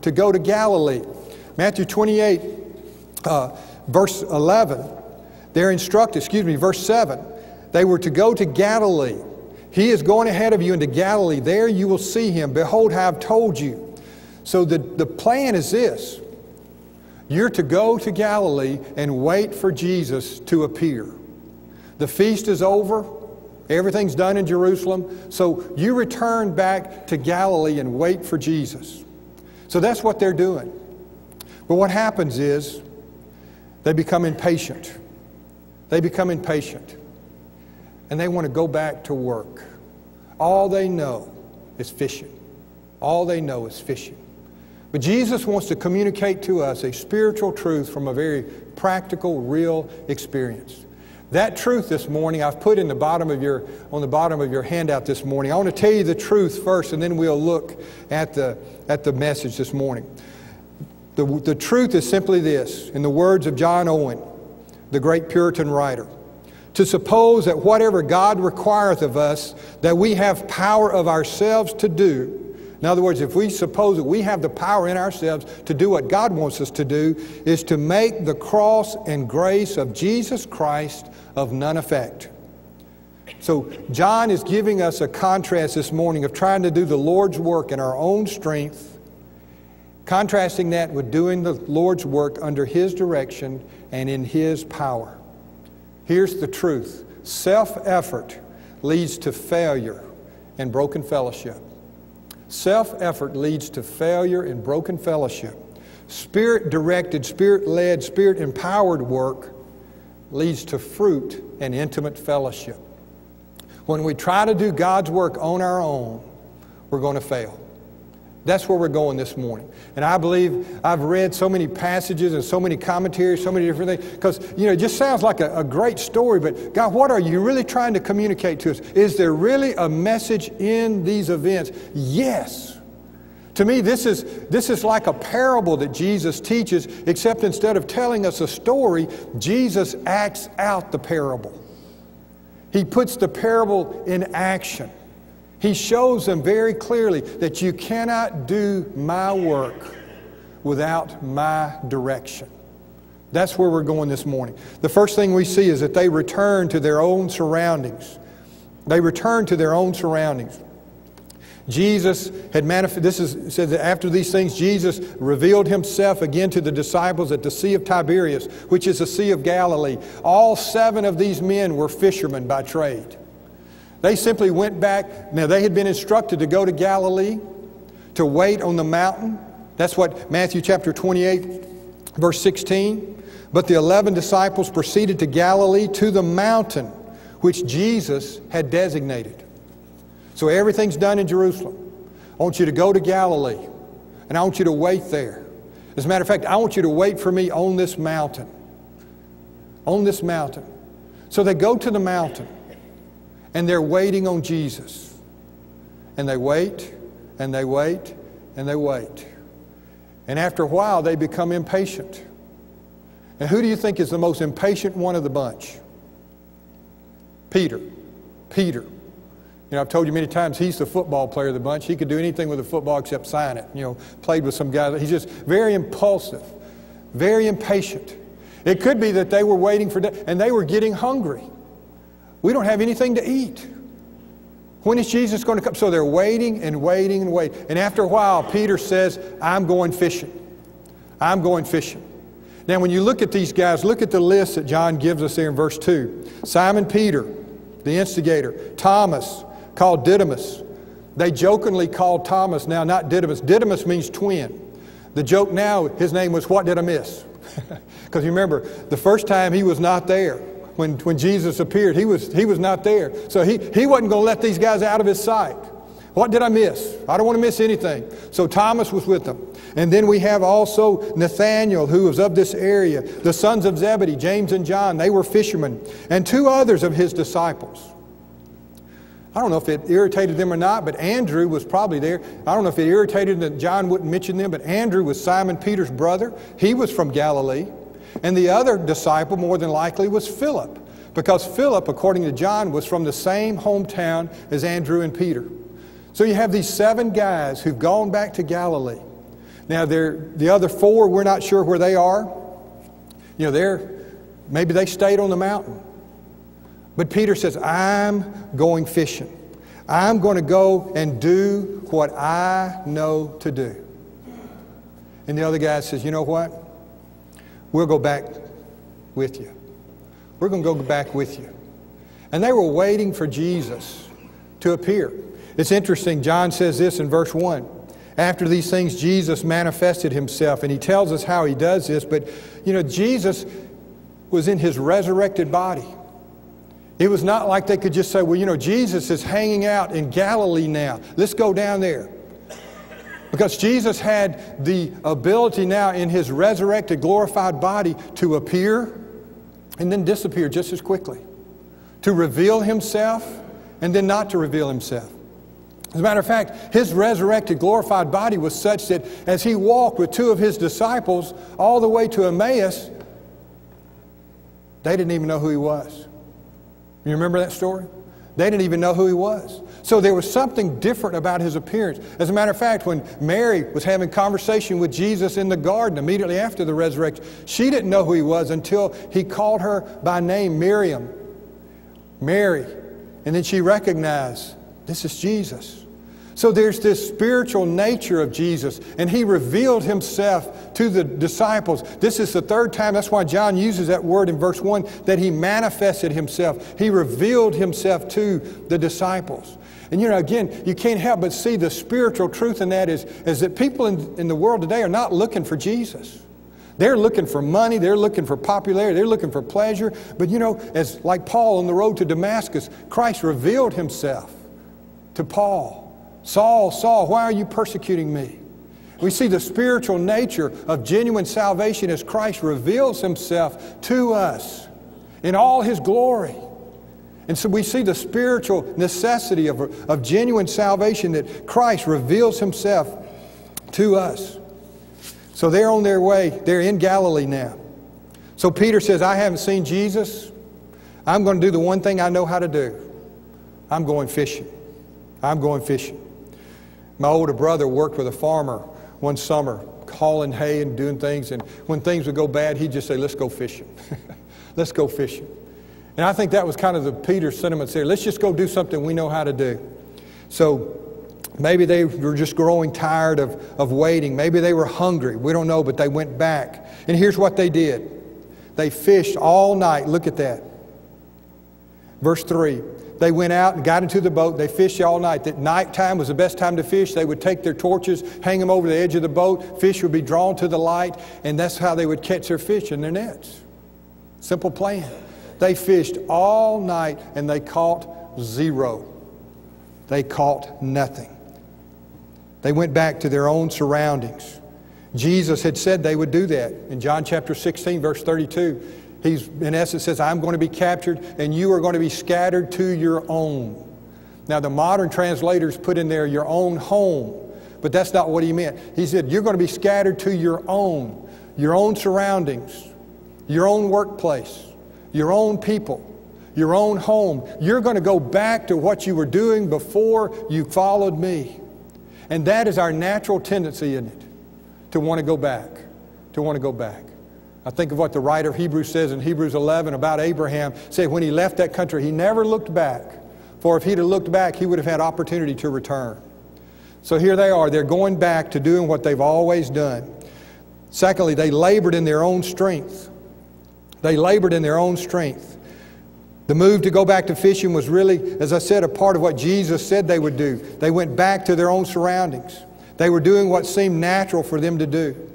to go to Galilee. Matthew 28, verse 11, they're instructed, verse 7, they were to go to Galilee. He is going ahead of you into Galilee. There you will see him. Behold, I have told you. So the plan is this. You're to go to Galilee and wait for Jesus to appear. The feast is over. Everything's done in Jerusalem. So you return back to Galilee and wait for Jesus. So that's what they're doing. But what happens is they become impatient. They become impatient. And they want to go back to work. All they know is fishing. All they know is fishing. But Jesus wants to communicate to us a spiritual truth from a very practical, real experience. That truth this morning I've put on the bottom of your handout this morning. I want to tell you the truth first, and then we'll look at the message this morning. The truth is simply this, in the words of John Owen, the great Puritan writer. To suppose that whatever God requireth of us, that we have power of ourselves to do. In other words, if we suppose that we have the power in ourselves to do what God wants us to do, is to make the cross and grace of Jesus Christ of none effect. So John is giving us a contrast this morning of trying to do the Lord's work in our own strength, contrasting that with doing the Lord's work under His direction and in His power. Here's the truth. Self-effort leads to failure and broken fellowship. Self-effort leads to failure and broken fellowship. Spirit-directed, Spirit-led, Spirit-empowered work leads to fruit and intimate fellowship. When we try to do God's work on our own, we're going to fail. That's where we're going this morning. And I believe I've read so many passages and so many commentaries, so many different things, because, it just sounds like a great story, but God, what are you really trying to communicate to us? Is there really a message in these events? Yes. To me, this is like a parable that Jesus teaches, except instead of telling us a story, Jesus acts out the parable. He puts the parable in action. He shows them very clearly that you cannot do my work without my direction. That's where we're going this morning. The first thing we see is that they return to their own surroundings. They return to their own surroundings. Jesus had manifested, says that after these things, Jesus revealed Himself again to the disciples at the Sea of Tiberias, which is the Sea of Galilee. All 7 of these men were fishermen by trade. They simply went back. Now, they had been instructed to go to Galilee, to wait on the mountain. That's what Matthew chapter 28, verse 16. But the 11 disciples proceeded to Galilee, to the mountain which Jesus had designated. So everything's done in Jerusalem. I want you to go to Galilee, and I want you to wait there. As a matter of fact, I want you to wait for me on this mountain. On this mountain. So they go to the mountain. And they're waiting on Jesus. And they wait, and they wait, and they wait. And after a while, they become impatient. And who do you think is the most impatient one of the bunch? Peter. Peter. I've told you many times, he's the football player of the bunch. He could do anything with a football except sign it. Played with some guys. He's just very impulsive, very impatient. It could be that they were waiting for death, and they were getting hungry. We don't have anything to eat. When is Jesus going to come? So they're waiting and waiting and waiting. And after a while, Peter says, I'm going fishing. I'm going fishing. Now, when you look at these guys, look at the list that John gives us there in verse 2. Simon Peter, the instigator. Thomas, called Didymus. They jokingly called Thomas now not Didymus. Didymus means twin. The joke now, his name was What Did I Miss? Because you remember, the first time he was not there. When Jesus appeared, he was not there. So he wasn't going to let these guys out of his sight. What did I miss? I don't want to miss anything. So Thomas was with them. And then we have also Nathanael, who was of this area. The sons of Zebedee, James and John, they were fishermen. And 2 others of his disciples. I don't know if it irritated them or not, but Andrew was probably there. I don't know if it irritated that John wouldn't mention them, but Andrew was Simon Peter's brother. He was from Galilee. And the other disciple, more than likely, was Philip. Because Philip, according to John, was from the same hometown as Andrew and Peter. So you have these 7 guys who've gone back to Galilee. Now, the other 4, we're not sure where they are. You know, maybe they stayed on the mountain. But Peter says, I'm going fishing. I'm going to go and do what I know to do. And the other guy says, you know what? We'll go back with you. We're going to go back with you. And they were waiting for Jesus to appear. It's interesting, John says this in verse 1. After these things, Jesus manifested himself, and he tells us how he does this. But, you know, Jesus was in his resurrected body. It was not like they could just say, well, you know, Jesus is hanging out in Galilee now. Let's go down there. Because Jesus had the ability now in his resurrected, glorified body to appear and then disappear just as quickly. To reveal himself and then not to reveal himself. As a matter of fact, his resurrected, glorified body was such that as he walked with 2 of his disciples all the way to Emmaus, they didn't even know who he was. You remember that story? They didn't even know who he was. So there was something different about his appearance. As a matter of fact, when Mary was having conversation with Jesus in the garden immediately after the resurrection, she didn't know who he was until he called her by name, Miriam, Mary. And then she recognized, this is Jesus. So there's this spiritual nature of Jesus, and he revealed himself to the disciples. This is the 3rd time, that's why John uses that word in verse 1, that he manifested himself. He revealed himself to the disciples. And you know, again, you can't help but see the spiritual truth in that is that people in the world today are not looking for Jesus. They're looking for money, they're looking for popularity, they're looking for pleasure. But you know, as like Paul on the road to Damascus, Christ revealed himself to Paul. Saul, Saul, why are you persecuting me? We see the spiritual nature of genuine salvation as Christ reveals himself to us in all his glory. And so we see the spiritual necessity of genuine salvation, that Christ reveals himself to us. So they're on their way. They're in Galilee now. So Peter says, I haven't seen Jesus. I'm going to do the one thing I know how to do. I'm going fishing. I'm going fishing. My older brother worked with a farmer one summer, hauling hay and doing things. And when things would go bad, he'd just say, let's go fishing. Let's go fishing. And I think that was kind of the Peter sentiments there. Let's just go do something we know how to do. So maybe they were just growing tired of waiting. Maybe they were hungry. We don't know, but they went back. And here's what they did. They fished all night. Look at that. Verse 3. They went out and got into the boat. They fished all night. That nighttime was the best time to fish. They would take their torches, hang them over the edge of the boat. Fish would be drawn to the light, and that's how they would catch their fish in their nets. Simple plan. They fished all night, and they caught zero. They caught nothing. They went back to their own surroundings. Jesus had said they would do that. In John chapter 16, verse 32, He's, in essence, says, I'm going to be captured and you are going to be scattered to your own. Now, the modern translators put in there your own home, but that's not what he meant. He said, you're going to be scattered to your own surroundings, your own workplace, your own people, your own home. You're going to go back to what you were doing before you followed me. And that is our natural tendency, isn't it? To want to go back, to want to go back. I think of what the writer of Hebrews says in Hebrews 11 about Abraham. Said when he left that country, he never looked back. For if he'd have looked back, he would have had opportunity to return. So here they are. They're going back to doing what they've always done. Secondly, they labored in their own strength. They labored in their own strength. The move to go back to fishing was really, as I said, a part of what Jesus said they would do. They went back to their own surroundings. They were doing what seemed natural for them to do.